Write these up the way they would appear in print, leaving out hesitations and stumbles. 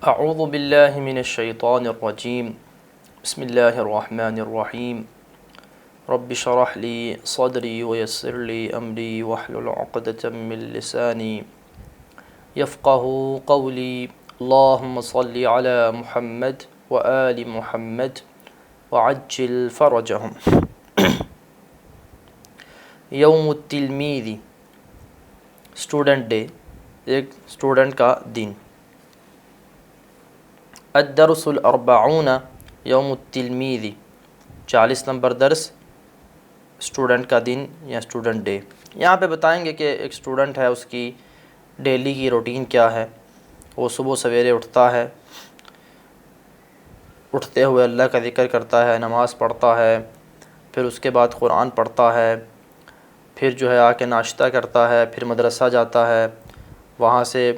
اعوذ باللہ من الشیطان الرجیم بسم اللہ الرحمن الرحیم رب اشرح لی صدری ویسر لی امری واحلل عقدۃ من لسانی یفقہوا قولی اللہم صل علی محمد وآل محمد وعجل فرجہم۔ یوم التلمیذ، اسٹوڈنٹ ڈے، ایک اسٹوڈنٹ کا دن۔ الدرس الاربعون یوم التلمیذ، 40 نمبر درس اسٹوڈنٹ کا دن یا اسٹوڈنٹ ڈے۔ یہاں پہ بتائیں گے کہ ایک اسٹوڈنٹ ہے، اس کی ڈیلی کی روٹین کیا ہے۔ وہ صبح سویرے اٹھتا ہے، اٹھتے ہوئے اللہ کا ذکر کرتا ہے، نماز پڑھتا ہے، پھر اس کے بعد قرآن پڑھتا ہے، پھر جو ہے آ کے ناشتہ کرتا ہے، پھر مدرسہ جاتا ہے، وہاں سے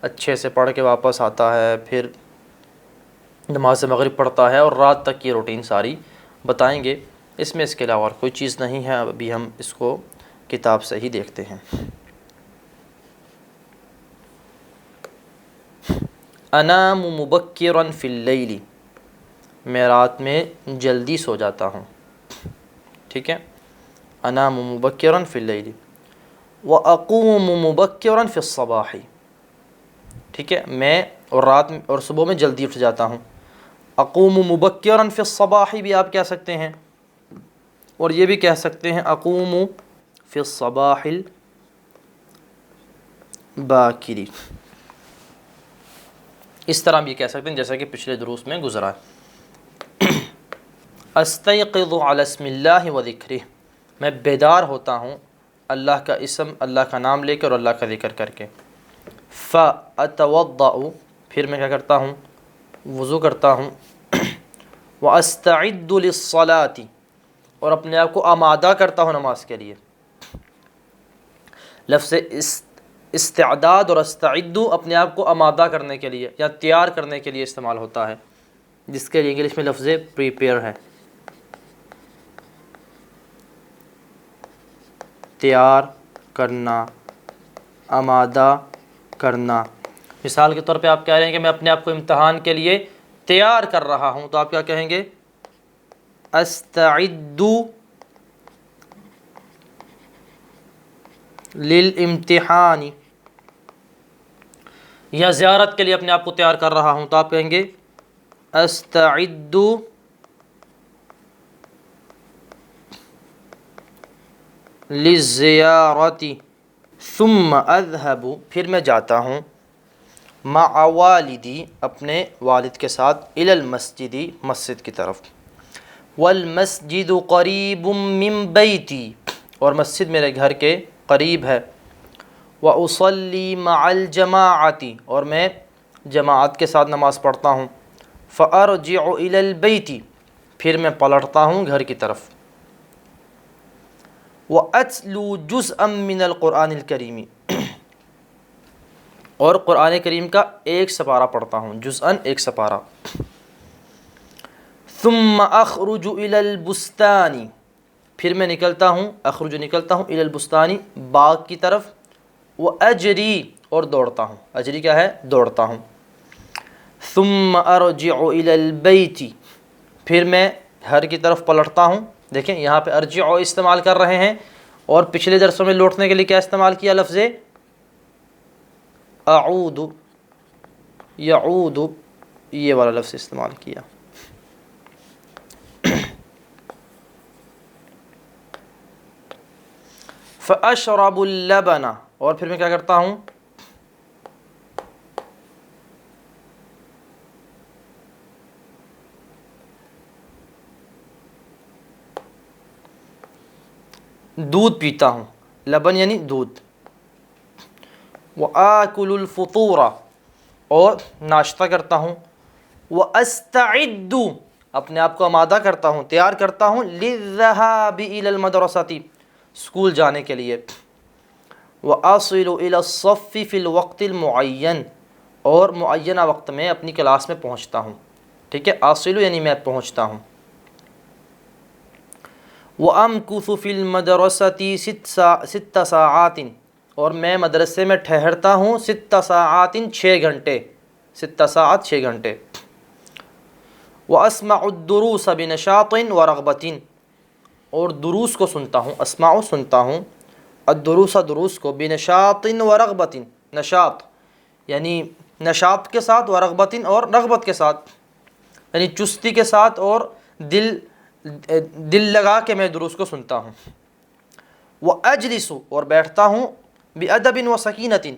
اچھے سے پڑھ کے واپس آتا ہے، پھر نماز مغرب پڑھتا ہے، اور رات تک کی روٹین ساری بتائیں گے۔ اس میں اس کے علاوہ اور کوئی چیز نہیں ہے، ابھی ہم اس کو کتاب سے ہی دیکھتے ہیں۔ انام مبکرا فی اللیل، میں رات میں جلدی سو جاتا ہوں، ٹھیک ہے۔ انام مبکرا فی اللیل واقوم مبکرا فی الصباح، ٹھیک ہے، میں اور صبح میں جلدی اٹھ جاتا ہوں۔ اقوم مبکرا فی الصباح بھی آپ کہہ سکتے ہیں، اور یہ بھی کہہ سکتے ہیں اقوم فی الصباح الباکر، اس طرح بھی کہہ سکتے ہیں جیسا کہ پچھلے دروس میں گزرا ہے۔ استیقظ علی اسم اللہ و ذکرہ، میں بیدار ہوتا ہوں اللہ کا اسم، اللہ کا نام لے کر اور اللہ کا ذکر کر کے۔ فاتوضأ، پھر میں کیا کرتا ہوں، وضو کرتا ہوں۔ واستعد للصلاۃ، اور اپنے آپ کو آمادہ کرتا ہوں نماز کے لیے۔ لفظ استعداد اور استعد اپنے آپ کو آمادہ کرنے کے لیے یا تیار کرنے کے لیے استعمال ہوتا ہے، جس کے لیے انگلش میں لفظ پریپیئر ہے، تیار کرنا، آمادہ کرنا۔ مثال کے طور پہ آپ کہہ رہے ہیں کہ میں اپنے آپ کو امتحان کے لیے تیار کر رہا ہوں، تو آپ کیا کہیں گے؟ استعد للامتحان۔ یا زیارت کے لیے اپنے آپ کو تیار کر رہا ہوں، تو آپ کہیں گے استعد للزیارت۔ ثم اذهب، پھر میں جاتا ہوں، مع والدی، اپنے والد کے ساتھ، الی المسجد، مسجد کی طرف۔ والمسجد قریب من بیتی، اور مسجد میرے گھر کے قریب ہے۔ واصلی مع الجماعۃ، اور میں جماعت کے ساتھ نماز پڑھتا ہوں۔ فارجع الی البیت، پھر میں پلٹتا ہوں گھر کی طرف۔ واتلو جزءا من القرآن الکریم، اور قرآن کریم کا ایک سپارہ پڑھتا ہوں، جزءاً ایک سپارہ۔ ثم اخرج الی البستان، پھر میں نکلتا ہوں، نکلتا ہوں، الی البستان، باغ کی طرف۔ واجری، اور دوڑتا ہوں، اجری کیا ہے؟ دوڑتا ہوں۔ ثم ارجع الی البیت، پھر میں گھر کی طرف پلٹتا ہوں۔ دیکھیں یہاں پہ ارجع استعمال کر رہے ہیں، اور پچھلے درسوں میں لوٹنے کے لیے کیا استعمال کیا؟ لفظ اعود، یعود، یہ والا لفظ استعمال کیا۔ فاشرب اللبن، اور پھر میں کیا کرتا ہوں؟ دودھ پیتا ہوں، لبن یعنی دودھ۔ وآکل الفطور، اور ناشتہ کرتا ہوں۔ واستعد، اپنے آپ کو آمادہ کرتا ہوں، تیار کرتا ہوں۔ للذهاب الى المدرسۃ، اسکول جانے کے لیے۔ واصل الى الصف في الوقت المعین، اور معینہ وقت میں اپنی کلاس میں پہنچتا ہوں، ٹھیک ہے۔ اصل یعنی میں پہنچتا ہوں۔ وامکث فی المدرسۃ 6 ساعات، اور میں مدرسے میں ٹھہرتا ہوں 6 ساعات، 6 گھنٹے۔ 6 ساعت 6 گھنٹے۔ وَأَسْمَعُ الدُّرُوسَ بِنَشَاطٍ وَرَغْبَةٍ، اور دروس کو سنتا ہوں، اسمع سنتا ہوں، الدروس دروس کو، بِنَشَاطٍ وَرَغْبَةٍ، نشاط یعنی نشاط کے ساتھ، ورغبتٍ اور رغبت کے ساتھ، یعنی چستی کے ساتھ اور دل لگا کے میں دروس کو سنتا ہوں۔ وَأَجْلِسُ، اور بیٹھتا ہوں، بِأَدَبٍ وَسَكِينَةٍ،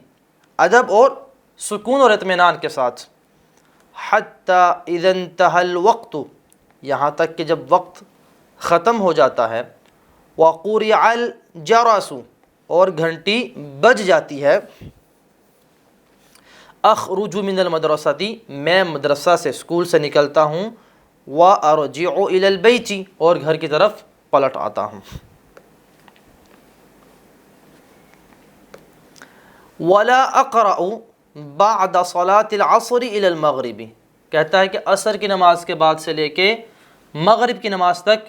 ادب اور سکون اور اطمینان کے ساتھ، حَتَّى إِذَا انْتَهَى الْوَقْتُ، یہاں تک کہ جب وقت ختم ہو جاتا ہے، وَقُرِعَ الْجَرَسُ، اور گھنٹی بج جاتی ہے، اخرج من المدرسۃ، میں مدرسہ سے، اسکول سے نکلتا ہوں، وارجع الی البیت، اور گھر کی طرف پلٹ آتا ہوں۔ ولا اقرأ بعد صلاة العصر الی المغرب، کہتا ہے کہ عصر کی نماز کے بعد سے لے کے مغرب کی نماز تک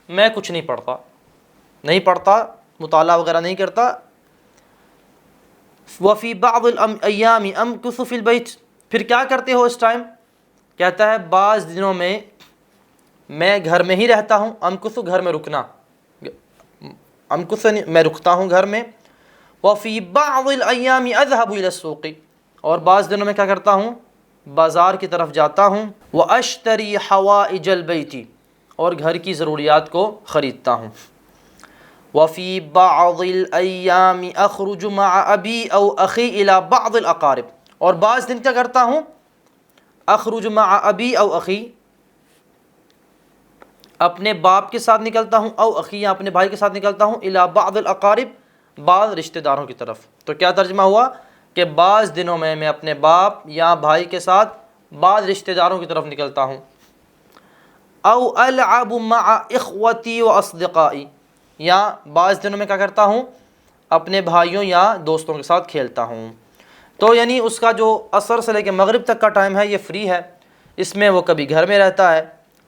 میں کچھ نہیں پڑھتا، مطالعہ وغیرہ نہیں کرتا۔ وفی بعض الایام امکث فی البیت، پھر کیا کرتے ہو اس ٹائم؟ کہتا ہے بعض دنوں میں میں گھر میں ہی رہتا ہوں، امکث گھر میں رکنا، امکث میں رکتا ہوں گھر میں۔ وفی بعض الایام اذهب الى السوق، اور بعض دنوں میں کیا کرتا ہوں؟ بازار کی طرف جاتا ہوں۔ واشتری حوائج البیت، اور گھر کی ضروریات کو خریدتا ہوں۔ وفی بعض الایام اخرج مع ابی او اخی الی بعض الاقارب، اور بعض دن کیا کرتا ہوں؟ اخرج مع ابی او اخی، اپنے باپ کے ساتھ نکلتا ہوں، او اخی یا اپنے بھائی کے ساتھ نکلتا ہوں، الی بعض الاقارب، بعض رشتہ داروں کی طرف۔ تو کیا ترجمہ ہوا کہ بعض دنوں میں اپنے باپ یا بھائی کے ساتھ بعض رشتہ داروں کی طرف نکلتا ہوں۔ او العب مع اخوتی و اصدقائی، یا بعض دنوں میں کیا کرتا ہوں؟ اپنے بھائیوں یا دوستوں کے ساتھ کھیلتا ہوں۔ تو یعنی اس کا جو عصر سے لے کے مغرب تک کا ٹائم ہے یہ فری ہے، اس میں وہ کبھی گھر میں رہتا ہے،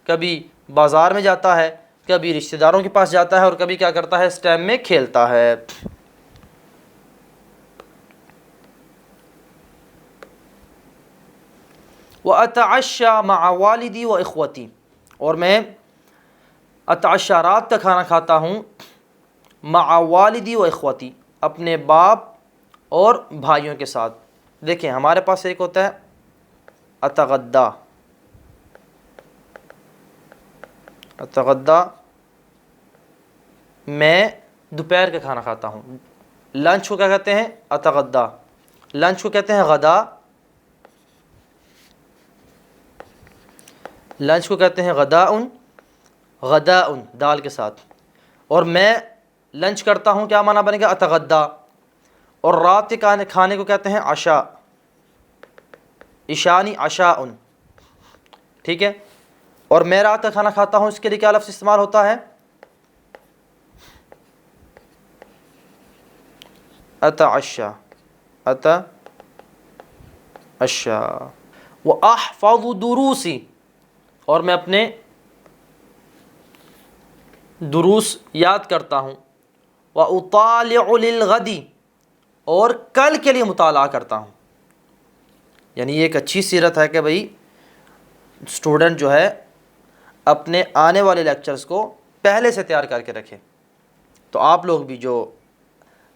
کبھی بازار میں جاتا ہے، کبھی رشتہ داروں کے پاس جاتا ہے، اور کبھی کیا کرتا ہے؟ اس ٹائم میں کھیلتا ہے۔ وَأَتَعَشَّى مَعَ وَالِدِي وَإِخْوَتِي، اور میں اتعشى رات کا کھانا کھاتا ہوں، مع والدی و اخوتی، اپنے باپ اور بھائیوں کے ساتھ۔ دیکھیں ہمارے پاس ایک ہوتا ہے اتغدا، اتغدا میں دوپہر کا کھانا کھاتا ہوں، لنچ کو کیا کہتے ہیں؟ اتغدا، لنچ کو کہتے ہیں غدا، لنچ کو کہتے ہیں غداءن، غداءن دال کے ساتھ، اور میں لنچ کرتا ہوں، کیا معنی بنے گا؟ اتغدا، اور رات کے کھانے کو کہتے ہیں عشاء، عشانی عشاءن، ٹھیک ہے؟ اور میں رات کا کھانا کھاتا ہوں، اس کے لیے کیا لفظ استعمال ہوتا ہے؟ اتعشى، اتعشى۔ واحفظ دروسی، اور میں اپنے دروس یاد کرتا ہوں، وَأُطَالِعُ لِلْغَدِ، اور کل کے لیے مطالعہ کرتا ہوں۔ یعنی یہ ایک اچھی سیرت ہے کہ بھئی اسٹوڈنٹ جو ہے اپنے آنے والے لیکچرز کو پہلے سے تیار کر کے رکھے۔ تو آپ لوگ بھی جو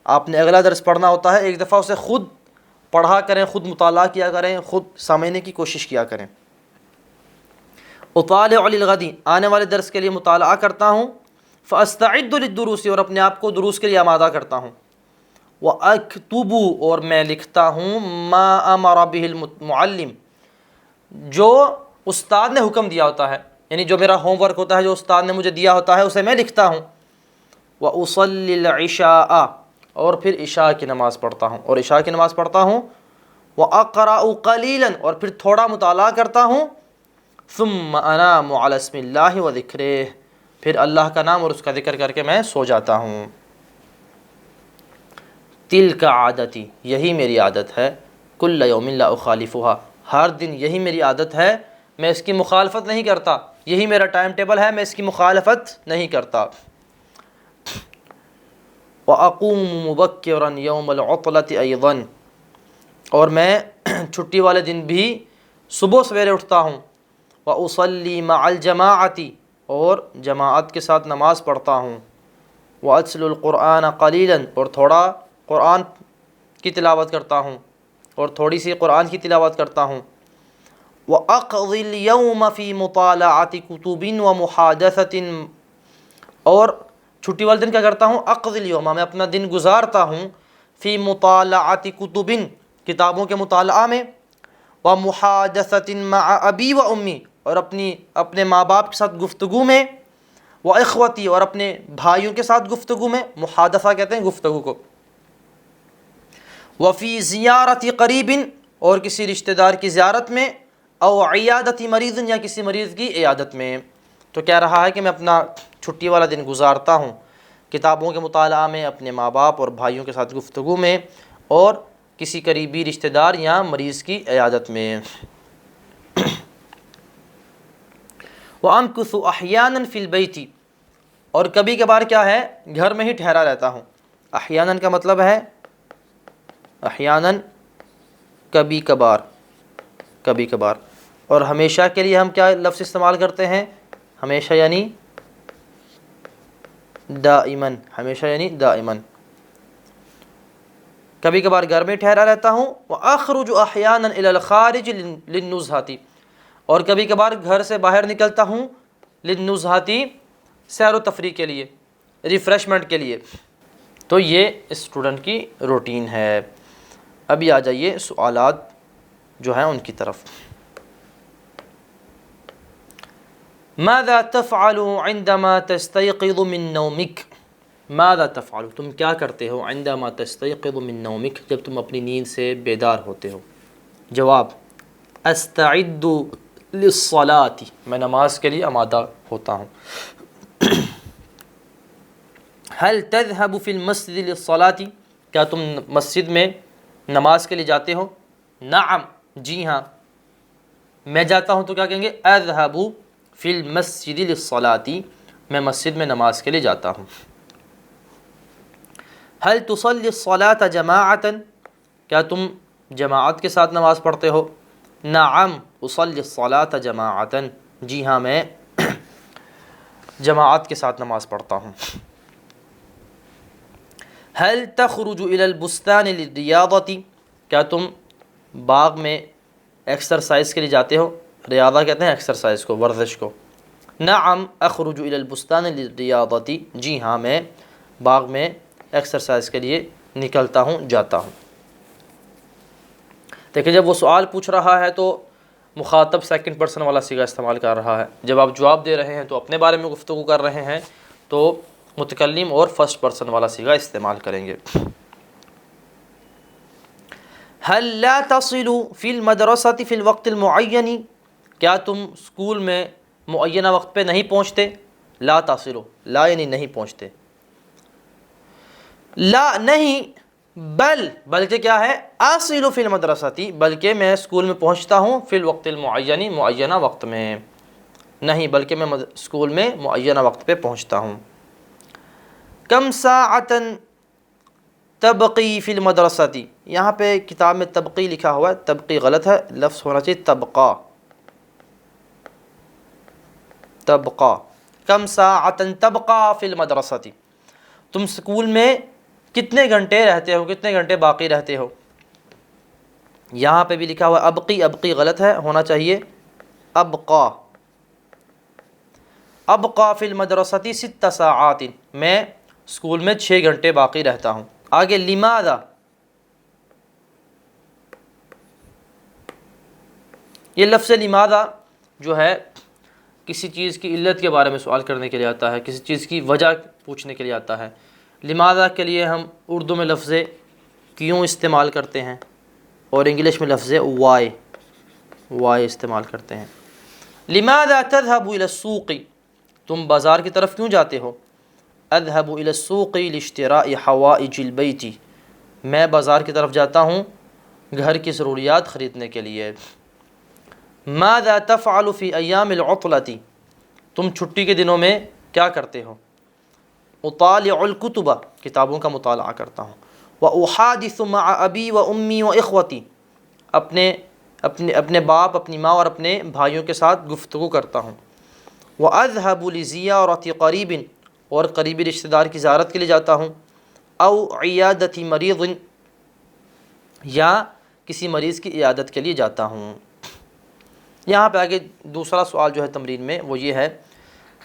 آپ نے اگلا درس پڑھنا ہوتا ہے، ایک دفعہ اسے خود پڑھا کریں، خود مطالعہ کیا کریں، خود سمجھنے کی کوشش کیا کریں۔ اطالع للغد، آنے والے درس کے لیے مطالعہ کرتا ہوں، فاستعد للدروس، اور اپنے آپ کو دروس کے لیے آمادہ کرتا ہوں، واکتب، اور میں لکھتا ہوں، ما امر به المعلم، جو استاد نے حکم دیا ہوتا ہے، یعنی جو میرا ہوم ورک ہوتا ہے، جو استاد نے مجھے دیا ہوتا ہے، اسے میں لکھتا ہوں۔ واصلی العشاء، اور پھر عشاء کی نماز پڑھتا ہوں، اور عشاء کی نماز پڑھتا ہوں۔ واقرأ قلیلا، اور پھر تھوڑا مطالعہ کرتا ہوں۔ ثم انام علی اسم اللہ و ذکرہ، پھر اللہ کا نام اور اس کا ذکر کر کے میں سو جاتا ہوں۔ تلک عادتی، یہی میری عادت ہے، کل یوم لا اخالفها، ہر دن یہی میری عادت ہے، میں اس کی مخالفت نہیں کرتا، یہی میرا ٹائم ٹیبل ہے، میں اس کی مخالفت نہیں کرتا۔ وَأَقُومُ مُبَكِّرًا يَوْمَ الْعُطْلَةِ أَيْضًا، اور میں چھٹی والے دن بھی صبح سویرے اٹھتا ہوں، وأصلی مع الجماعۃ اور جماعت کے ساتھ نماز پڑھتا ہوں، وأتلو القرآن قلیلا اور تھوڑا قرآن کی تلاوت کرتا ہوں اور تھوڑی سی قرآن کی تلاوت کرتا ہوں، وأقضی اليوم فی مطالعۃ کتب ومحادثۃ اور چھٹی والے دن کیا کرتا ہوں، اقضی الیوم میں اپنا دن گزارتا ہوں، فی مطالعۃ کتب کتابوں کے مطالعہ میں، ومحادثۃ مع ابی و امی اور اپنے ماں باپ کے ساتھ گفتگو میں، واخوتی اور اپنے بھائیوں کے ساتھ گفتگو میں، محادثہ کہتے ہیں گفتگو کو، وفی زیارت قریب اور کسی رشتہ دار کی زیارت میں، او عیادت مریض یا کسی مریض کی عیادت میں۔ تو کہہ رہا ہے کہ میں اپنا چھٹی والا دن گزارتا ہوں کتابوں کے مطالعہ میں، اپنے ماں باپ اور بھائیوں کے ساتھ گفتگو میں، اور کسی قریبی رشتہ دار یا مریض کی عیادت میں۔ وَأَمْكُثُ أَحْيَانًا فِي الْبَيْتِ اور کبھی کبھار کیا ہے، گھر میں ہی ٹھہرا رہتا ہوں۔ احیاناً کا مطلب ہے احیاناً کبھی کبھار، کبھی کبھار، اور ہمیشہ کے لیے ہم کیا لفظ استعمال کرتے ہیں، ہمیشہ یعنی دائماً، ہمیشہ یعنی دائماً۔ کبھی کبھار گھر میں ٹھہرا رہتا ہوں، وَأَخْرُجُ أَحْيَانًا إِلَى الْخَارِجِ لِلنُّزْهَةِ اور کبھی کبھار گھر سے باہر نکلتا ہوں، لِلنُّزْهَةِ سیر و تفریح کے لیے، ریفریشمنٹ کے لیے۔ تو یہ اسٹوڈنٹ کی روٹین ہے۔ ابھی آ جائیے سوالات جو ہیں ان کی طرف۔ ماذا تفعل عندما تستيقظ من نومك؟ ماذا تفعل تم کیا کرتے ہو، عندما تستيقظ من نومك جب تم اپنی نیند سے بیدار ہوتے ہو؟ جواب، استعد للصلاة میں نماز کے لیے آمادہ ہوتا ہوں۔ هل تذهب في المسجد للصلاة کیا تم مسجد میں نماز کے لیے جاتے ہو؟ نعم جی ہاں، میں جاتا ہوں تو کیا کہیں گے، اذهب فی المسجد للصلاة میں مسجد میں نماز کے لیے جاتا ہوں۔ هل تصلی الصلاة جماعة کیا تم جماعت کے ساتھ نماز پڑھتے ہو؟ نعم اصلی الصلاة جماعة جی ہاں میں جماعت کے ساتھ نماز پڑھتا ہوں۔ هل تخرج الى البستان للریاضة کیا تم باغ میں ایکسرسائز کے لیے جاتے ہو؟ ریاضہ کہتے ہیں ایکسرسائز کو، ورزش کو۔ نعم اخرج الى البستان للریاضة جی ہاں میں باغ میں ایکسرسائز کے لیے نکلتا ہوں، جاتا ہوں۔ دیکھیں جب وہ سوال پوچھ رہا ہے تو مخاطب سیکنڈ پرسن والا صیغہ استعمال کر رہا ہے، جب آپ جواب دے رہے ہیں تو اپنے بارے میں گفتگو کر رہے ہیں تو متکلم اور فرسٹ پرسن والا صیغہ استعمال کریں گے۔ هل لا تصل في المدرسة في الوقت المعين کیا تم اسکول میں معینہ وقت پہ نہیں پہنچتے؟ لا تصل، لا یعنی نہیں پہنچتے، لا نہیں، بلکہ کیا ہے، اصل فی المدرسة بلکہ میں اسکول میں پہنچتا ہوں، فی الوقت المعین معینہ وقت میں، نہیں بلکہ میں اسکول میں معینہ وقت پہ پہنچتا ہوں۔ کم ساعتا تبقی فی المدرسة یہاں پہ کتاب میں تبقی لکھا ہوا ہے، تبقی غلط ہے، لفظ ہونا چاہیے تبقا، تبقا۔ کم ساعتا تبقى فی المدرسة تم اسکول میں کتنے گھنٹے رہتے ہو، کتنے گھنٹے باقی رہتے ہو؟ یہاں پہ بھی لکھا ہوا ابقی، ابقی غلط ہے، ہونا چاہیے ابقا۔ ابقى فی المدرسة 6 ساعات میں اسکول میں 6 گھنٹے باقی رہتا ہوں۔ آگے لماذا، یہ لفظ لماذا جو ہے کسی چیز کی علت کے بارے میں سوال کرنے کے لیے آتا ہے، کسی چیز کی وجہ پوچھنے کے لیے آتا ہے۔ لماذا کے لیے ہم اردو میں لفظ کیوں استعمال کرتے ہیں اور انگلش میں لفظ وائی، وائی استعمال کرتے ہیں۔ لماذا تذهب الى السوق تم بازار کی طرف کیوں جاتے ہو؟ اذهب الى السوق لاشتراء حوائج البيت میں بازار کی طرف جاتا ہوں گھر کی ضروریات خریدنے کے لیے۔ ماذا تفعل في ایام العطلة تم چھٹی کے دنوں میں کیا کرتے ہو؟ اطالع الکتب کتابوں کا مطالعہ کرتا ہوں۔ واحادث مع ابی و امی و اخوتی اپنے اپنے باپ، اپنی ماں اور اپنے بھائیوں کے ساتھ گفتگو کرتا ہوں۔ وَأَذْهَبُ لِزِيَارَةِ قَرِيبٍ، اور قریبی رشتہ دار کی زیارت کے لیے جاتا ہوں۔ او عیادۃ مریض، یا کسی مریض کی عیادت کے لیے جاتا ہوں۔ یہاں پہ آگے دوسرا سوال جو ہے تمرین میں وہ یہ ہے،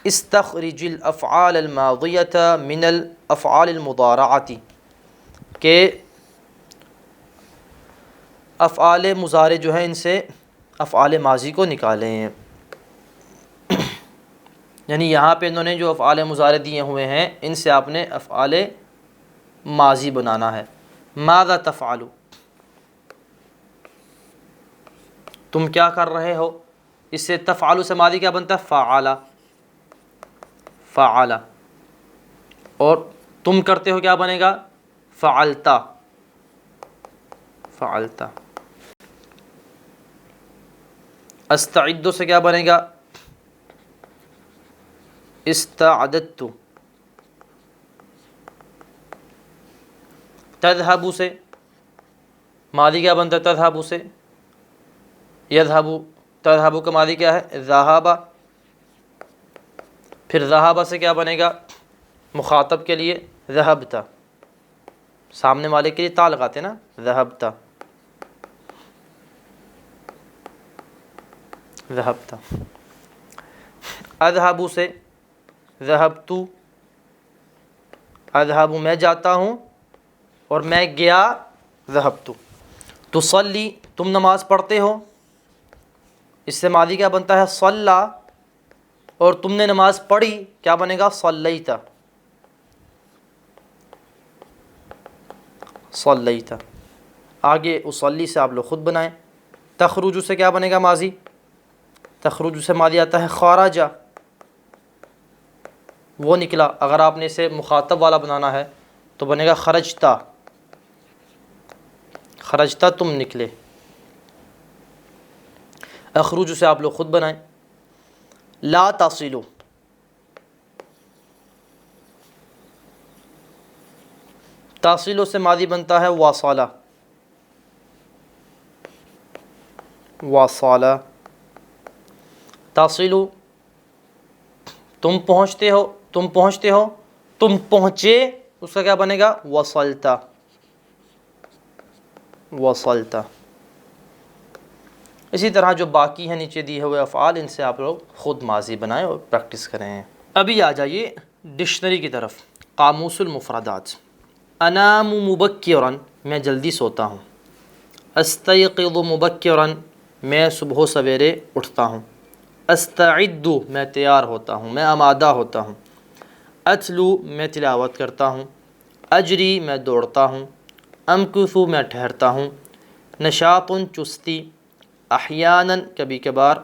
استخرج الافعال الماضیۃ من الافعال المضارعۃ، کہ افعال مضارع جو ہیں ان سے افعال ماضی کو نکالیں۔ یعنی یہاں پہ انہوں نے جو افعال مضارع دیے ہوئے ہیں ان سے آپ نے افعال ماضی بنانا ہے۔ ماذا تفعل، تم کیا کر رہے ہو؟ اس سے تفعل سے ماضی کیا بنتا ہے؟ فعل، فعل، اور تم کرتے ہو کیا بنے گا؟ فعلت، فعلت۔ استعد سے کیا بنے گا؟ استعددت۔ تذهب سے ماضی کیا بنتا ہے؟ تذهب سے یذهب، تذهب کا ماضی کیا ہے؟ ذهب۔ پھر ذهب سے کیا بنے گا؟ مخاطب کے لیے ذهبت، سامنے والے کے لیے تا لگاتے نا، ذهبت، ذهبت۔ اذهب سے ذهبت، اذهب میں جاتا ہوں اور میں گیا، ذهبت۔ تصلی، تم نماز پڑھتے ہو، اس سے ماضی کیا بنتا ہے؟ صلی، اور تم نے نماز پڑھی کیا بنے گا؟ صلیت، صلیت۔ آگے اصلی سے آپ لوگ خود بنائیں۔ تخرج سے کیا بنے گا ماضی؟ تخرج سے ماضی آتا ہے خرج، وہ نکلا۔ اگر آپ نے اسے مخاطب والا بنانا ہے تو بنے گا خرجتا، خرجتا، تم نکلے۔ اخرج سے آپ لوگ خود بنائیں۔ لا تصلو، تصلو سے ماضی بنتا ہے واصل، واصل۔ تصلو، تم پہنچتے ہو، تم پہنچتے ہو، تم پہنچے، اس کا کیا بنے گا؟ وصلت، وصلت۔ اسی طرح جو باقی ہیں نیچے دیے ہوئے افعال، ان سے آپ لوگ خود ماضی بنائیں اور پریکٹس کریں۔ ابھی آ جائیے ڈکشنری کی طرف۔ قاموس المفردات۔ انام مبکرا، میں جلدی سوتا ہوں۔ استیقظ مبکرا، میں صبح و سویرے اٹھتا ہوں۔ استعد، میں تیار ہوتا ہوں، میں آمادہ ہوتا ہوں۔ اتلو، میں تلاوت کرتا ہوں۔ اجری، میں دوڑتا ہوں۔ امکث، میں ٹھہرتا ہوں۔ نشاط، چستی۔ احیانا، کبھی کبھار۔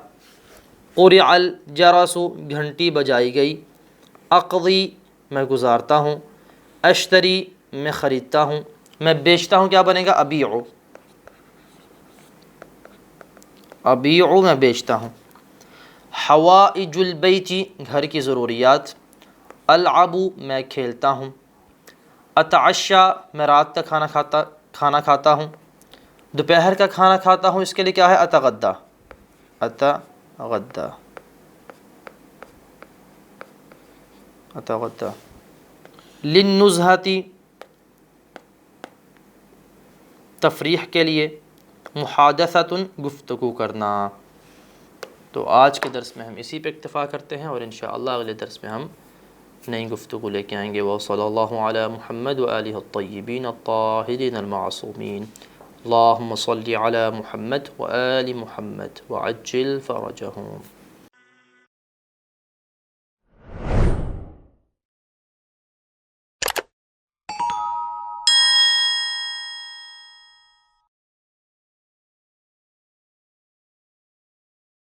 قرع الجرس، گھنٹی بجائی گئی۔ اقضی، میں گزارتا ہوں۔ اشتری، میں خریدتا ہوں۔ میں بیچتا ہوں کیا بنے گا؟ ابیع، ابیع، میں بیچتا ہوں۔ حوائج البیت، گھر کی ضروریات۔ العب، میں کھیلتا ہوں۔ اتعشا، میں رات کا کھانا کھاتا ہوں۔ دوپہر کا کھانا کھاتا ہوں، اس کے لیے کیا ہے؟ اتغدا، اتغدا، اتغدا۔ للنزہۃ، تفریح کے لیے۔ محادثۃ، گفتگو کرنا۔ تو آج کے درس میں ہم اسی پہ اکتفا کرتے ہیں، اور انشاءاللہ اگلے درس میں ہم نئی گفتگو لے کے آئیں گے۔ وصلی اللہ علی محمد وآلہ الطیبین الطاہرین المعصومین۔ اللہم صلی علی محمد وآل محمد وعجل فرجہم۔